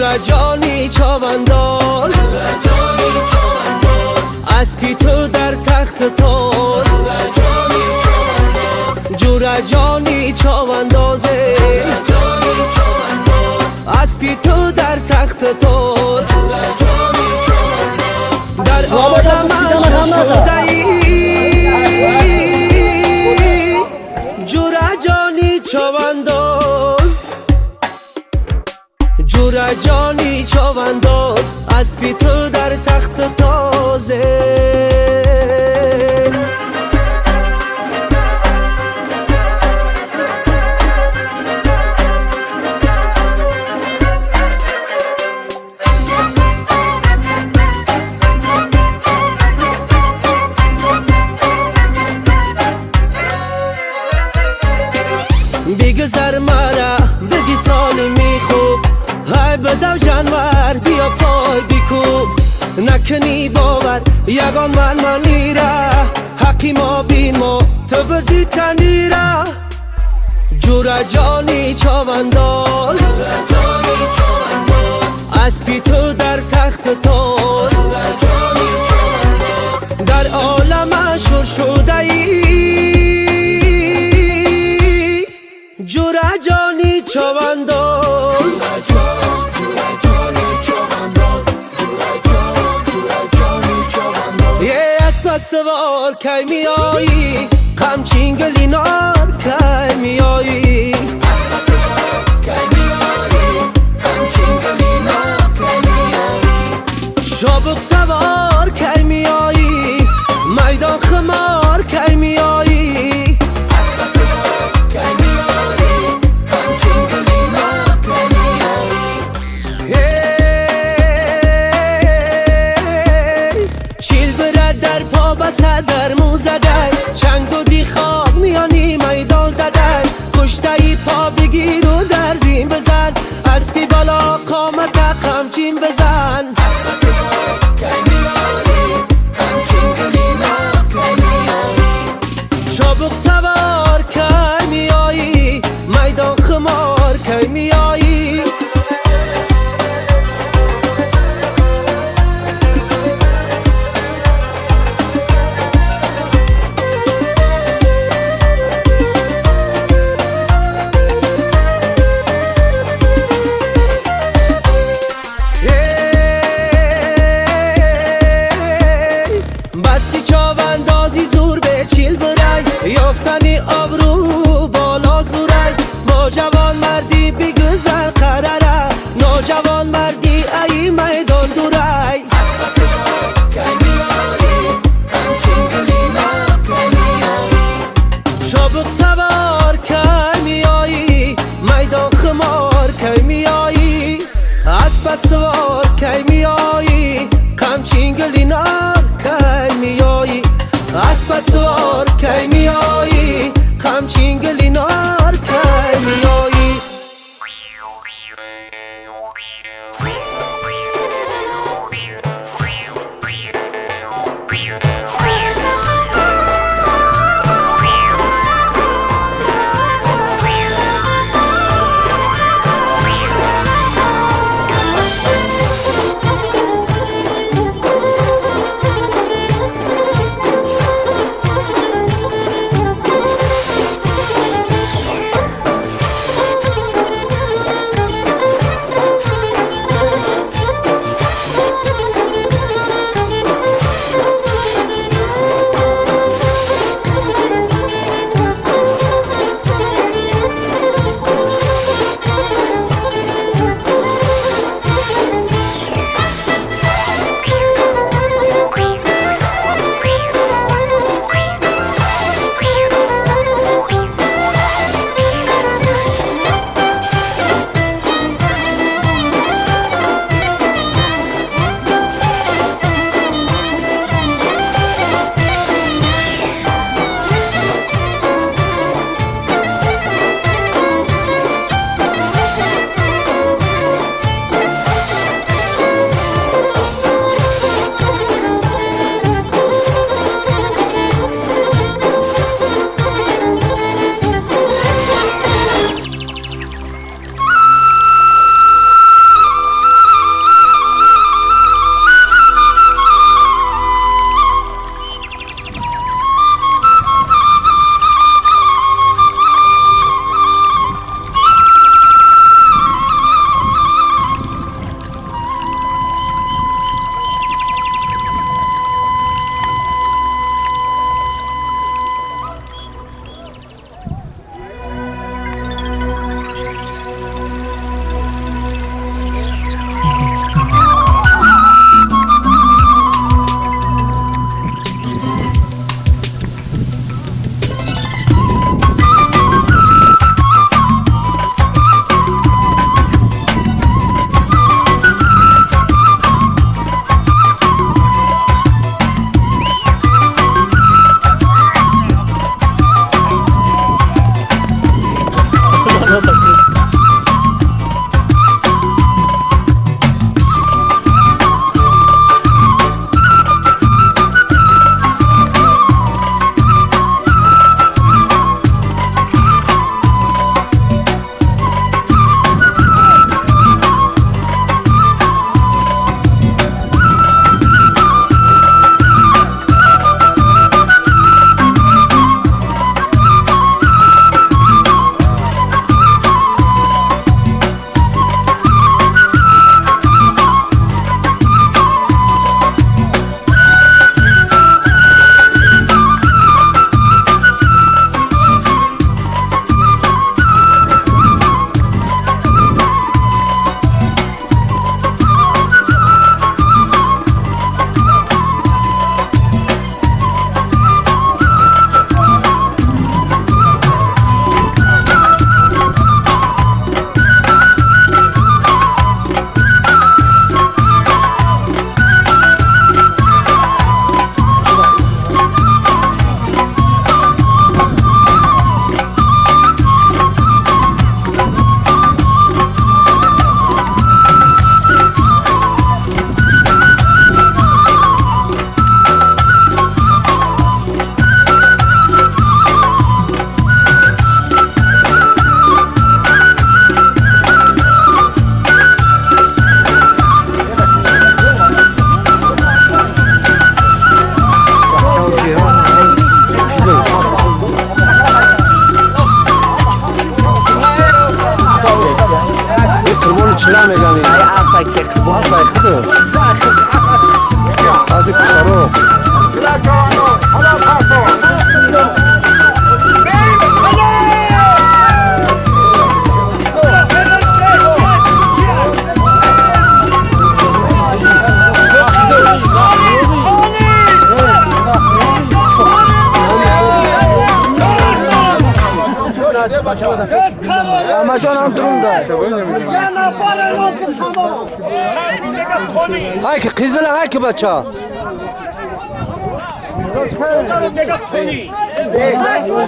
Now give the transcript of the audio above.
جورا جانی چاونداز اسبی تو در تخت تاز جورا جانی چاوندازه اسبی تو در تخت تاز در عالم شده ای جورا جانی چاونداز جورا جانی چاونداز اسبی تو در تخت تازه بگذر مرا بگی سالمی خوب های بدو جانور بیا پای بیکوب نکنی باور یگان منی را حقی ما بین ما تو بزید تنی را جورا جانی چاونداز اسبی تو در تخت تاز در عالم شور شده ای جورا جانی چاونداز یه اسب سوار کی میایی قمچین گلینار کی میایی شابق سوار کی میایی میدان خمار کی میایی بسر در مو زدن چنگ دودی خواب میانی میدان زدن کشتهی پا بگیر و در زین بزن اسبی بالا قامت قمچین بزن شابق سوار کی میایی میدان خمار کی میایی زور به چیل برای یافتنی آبرو بالا زورای با جوان مردی بگذر قراره نوجوان مردی ای میدان دورای شابق سوار کی میایی میدان خمار کی میایی اسب سوار کی میایی قمچین گلینار کی میایی اسب سوار کی میایی قمچین گلینار کی میایی Amacan durumda. Hay ki kızıla hay ki baça.